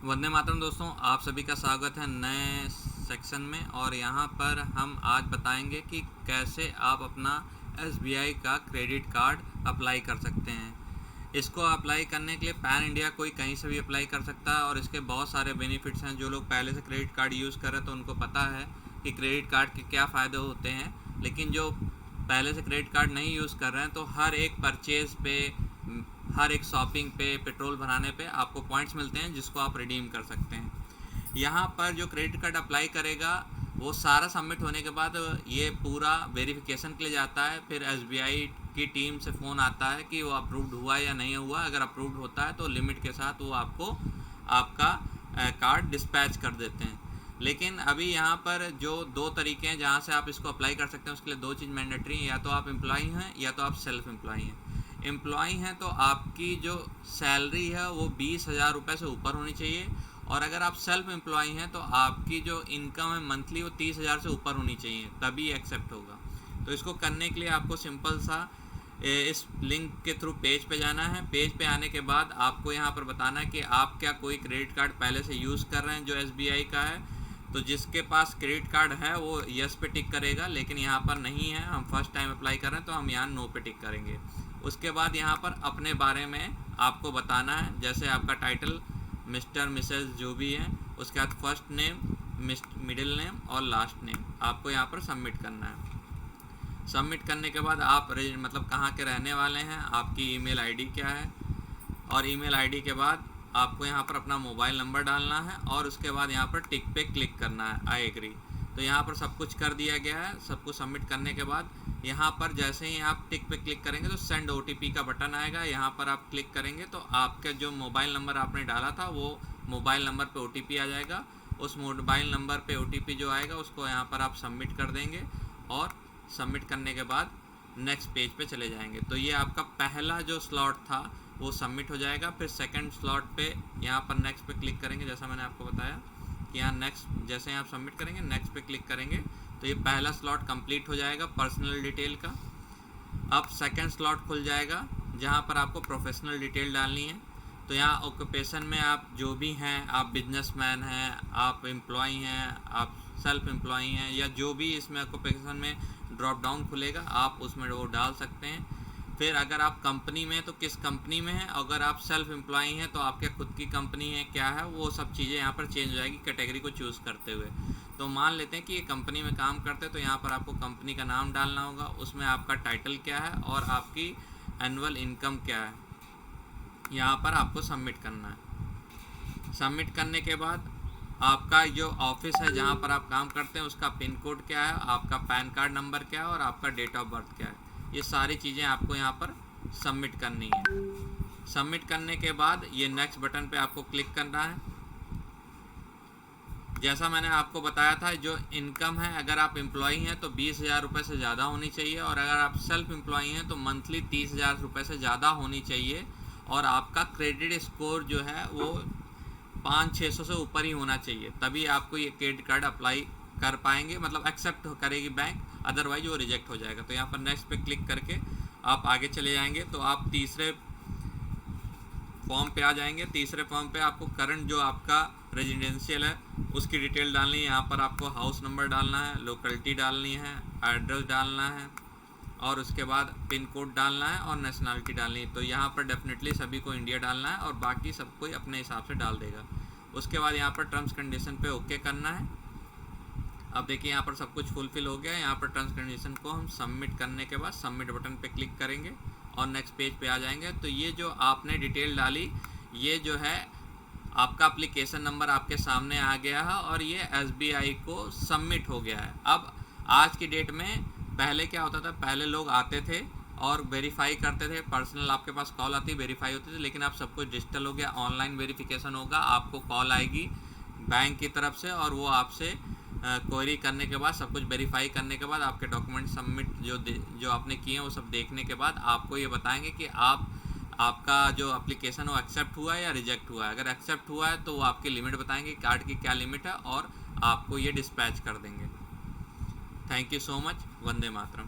वंदे मातरम दोस्तों, आप सभी का स्वागत है नए सेक्शन में। और यहाँ पर हम आज बताएंगे कि कैसे आप अपना एसबीआई का क्रेडिट कार्ड अप्लाई कर सकते हैं। इसको अप्लाई करने के लिए पैन इंडिया कोई कहीं से भी अप्लाई कर सकता है और इसके बहुत सारे बेनिफिट्स हैं। जो लोग पहले से क्रेडिट कार्ड यूज़ कर रहे हैं तो उनको पता है कि क्रेडिट कार्ड के क्या फ़ायदे होते हैं, लेकिन जो पहले से क्रेडिट कार्ड नहीं यूज़ कर रहे हैं तो हर एक परचेज़ पे, हर एक शॉपिंग पे, पेट्रोल भराने पे आपको पॉइंट्स मिलते हैं जिसको आप रिडीम कर सकते हैं। यहाँ पर जो क्रेडिट कार्ड अप्लाई करेगा वो सारा सबमिट होने के बाद ये पूरा वेरिफिकेशन के लिए जाता है। फिर एसबीआई की टीम से फ़ोन आता है कि वो अप्रूव्ड हुआ या नहीं हुआ। अगर अप्रूव्ड होता है तो लिमिट के साथ वो आपको आपका कार्ड डिस्पैच कर देते हैं। लेकिन अभी यहाँ पर जो दो तरीके हैं जहाँ से आप इसको अप्लाई कर सकते हैं, उसके लिए दो चीज़ मैंडेटरी हैं। या तो आप एम्प्लॉई हैं या तो आप सेल्फ एम्प्लॉई हैं। एम्प्लॉई हैं तो आपकी जो सैलरी है वो 20,000 रुपये से ऊपर होनी चाहिए, और अगर आप सेल्फ एम्प्लॉई हैं तो आपकी जो इनकम है मंथली वो 30,000 से ऊपर होनी चाहिए, तभी एक्सेप्ट होगा। तो इसको करने के लिए आपको सिंपल सा इस लिंक के थ्रू पेज पे जाना है। पेज पे आने के बाद आपको यहाँ पर बताना है कि आप क्या कोई क्रेडिट कार्ड पहले से यूज़ कर रहे हैं जो एसबीआई का है। तो जिसके पास क्रेडिट कार्ड है वो यस पे टिक करेगा, लेकिन यहाँ पर नहीं है, हम फर्स्ट टाइम अप्लाई कर रहे हैं तो हम यहाँ नो पे टिक करेंगे। उसके बाद यहाँ पर अपने बारे में आपको बताना है, जैसे आपका टाइटल मिस्टर मिसेस जो भी है, उसके बाद फर्स्ट नेम, मिडिल नेम और लास्ट नेम आपको यहाँ पर सबमिट करना है। सबमिट करने के बाद आप मतलब कहाँ के रहने वाले हैं, आपकी ईमेल आईडी क्या है, और ईमेल आईडी के बाद आपको यहाँ पर अपना मोबाइल नंबर डालना है और उसके बाद यहाँ पर टिक पे क्लिक करना है, आई एग्री। तो यहाँ पर सब कुछ कर दिया गया है। सब कुछ सबमिट करने के बाद यहाँ पर जैसे ही आप टिक पे क्लिक करेंगे तो सेंड ओटीपी का बटन आएगा। यहाँ पर आप क्लिक करेंगे तो आपका जो मोबाइल नंबर आपने डाला था वो मोबाइल नंबर पे ओटीपी आ जाएगा। उस मोबाइल नंबर पे ओटीपी जो आएगा उसको यहाँ पर आप सबमिट कर देंगे, और सबमिट करने के बाद नेक्स्ट पेज पे चले जाएंगे। तो ये आपका पहला जो स्लॉट था वो सबमिट हो जाएगा। फिर सेकंड स्लॉट पे यहाँ पर नेक्स्ट पे क्लिक करेंगे, जैसा मैंने आपको बताया कि यहाँ नेक्स्ट जैसे आप सबमिट करेंगे नेक्स्ट पे क्लिक करेंगे तो ये पहला स्लॉट कंप्लीट हो जाएगा पर्सनल डिटेल का। अब सेकंड स्लॉट खुल जाएगा जहाँ पर आपको प्रोफेशनल डिटेल डालनी है। तो यहाँ ऑक्यूपेशन में आप जो भी हैं, आप बिजनेसमैन हैं, आप एम्प्लॉई हैं, आप सेल्फ एम्प्लॉई हैं, या जो भी इसमें ऑक्यूपेशन में ड्रॉप डाउन खुलेगा आप उसमें वो डाल सकते हैं। फिर अगर आप कंपनी में तो किस कंपनी में है, अगर आप सेल्फ एम्प्लॉई हैं तो आपके खुद की कंपनी है क्या है, वो सब चीज़ें यहाँ पर चेंज हो जाएगी कैटेगरी को चूज़ करते हुए। तो मान लेते हैं कि ये कंपनी में काम करते हैं तो यहाँ पर आपको कंपनी का नाम डालना होगा, उसमें आपका टाइटल क्या है और आपकी एनुअल इनकम क्या है, यहाँ पर आपको सबमिट करना है। सबमिट करने के बाद आपका जो ऑफिस है जहाँ पर आप काम करते हैं उसका पिन कोड क्या है, आपका पैन कार्ड नंबर क्या है और आपका डेट ऑफ बर्थ क्या है, ये सारी चीज़ें आपको यहाँ पर सबमिट करनी है। सबमिट करने के बाद ये नेक्स्ट बटन पे आपको क्लिक करना है। जैसा मैंने आपको बताया था, जो इनकम है अगर आप एम्प्लॉई हैं तो 20,000 रुपये से ज़्यादा होनी चाहिए, और अगर आप सेल्फ एम्प्लॉई हैं तो मंथली 30,000 रुपये से ज़्यादा होनी चाहिए, और आपका क्रेडिट स्कोर जो है वो 500-600 से ऊपर ही होना चाहिए, तभी आपको ये क्रेडिट कार्ड अप्लाई कर पाएंगे, मतलब एक्सेप्ट करेगी बैंक, अदरवाइज वो रिजेक्ट हो जाएगा। तो यहाँ पर नेक्स्ट पे क्लिक करके आप आगे चले जाएंगे तो आप तीसरे फॉर्म पे आ जाएंगे। तीसरे फॉर्म पे आपको करंट जो आपका रेजिडेंशियल है उसकी डिटेल डालनी है। यहाँ पर आपको हाउस नंबर डालना है, लोकेलिटी डालनी है, एड्रेस डालना है, और उसके बाद पिन कोड डालना है और नेशनलिटी डालनी है। तो यहाँ पर डेफिनेटली सभी को इंडिया डालना है और बाकी सब कोई अपने हिसाब से डाल देगा। उसके बाद यहाँ पर टर्म्स कंडीशन पे ओके करना है। अब देखिए यहाँ पर सब कुछ फुलफिल हो गया है। यहाँ पर टर्म्स कंडीशन को हम सबमिट करने के बाद सबमिट बटन पे क्लिक करेंगे और नेक्स्ट पेज पे आ जाएंगे। तो ये जो आपने डिटेल डाली, ये जो है आपका एप्लीकेशन नंबर आपके सामने आ गया है और ये एसबीआई को सबमिट हो गया है। अब आज की डेट में, पहले क्या होता था, पहले लोग आते थे और वेरीफाई करते थे, पर्सनल आपके पास कॉल आती, वेरीफाई होती थी, लेकिन अब सब कुछ डिजिटल हो गया, ऑनलाइन वेरिफिकेशन होगा। आपको कॉल आएगी बैंक की तरफ से और वो आपसे क्वेरी करने के बाद, सब कुछ वेरीफाई करने के बाद, आपके डॉक्यूमेंट सबमिट जो आपने किए हैं वो सब देखने के बाद आपको ये बताएंगे कि आपका जो एप्लीकेशन वो एक्सेप्ट हुआ है या रिजेक्ट हुआ है। अगर एक्सेप्ट हुआ है तो वो आपकी लिमिट बताएंगे, कार्ड की क्या लिमिट है, और आपको ये डिस्पैच कर देंगे। Thank you so much. Vande Mataram.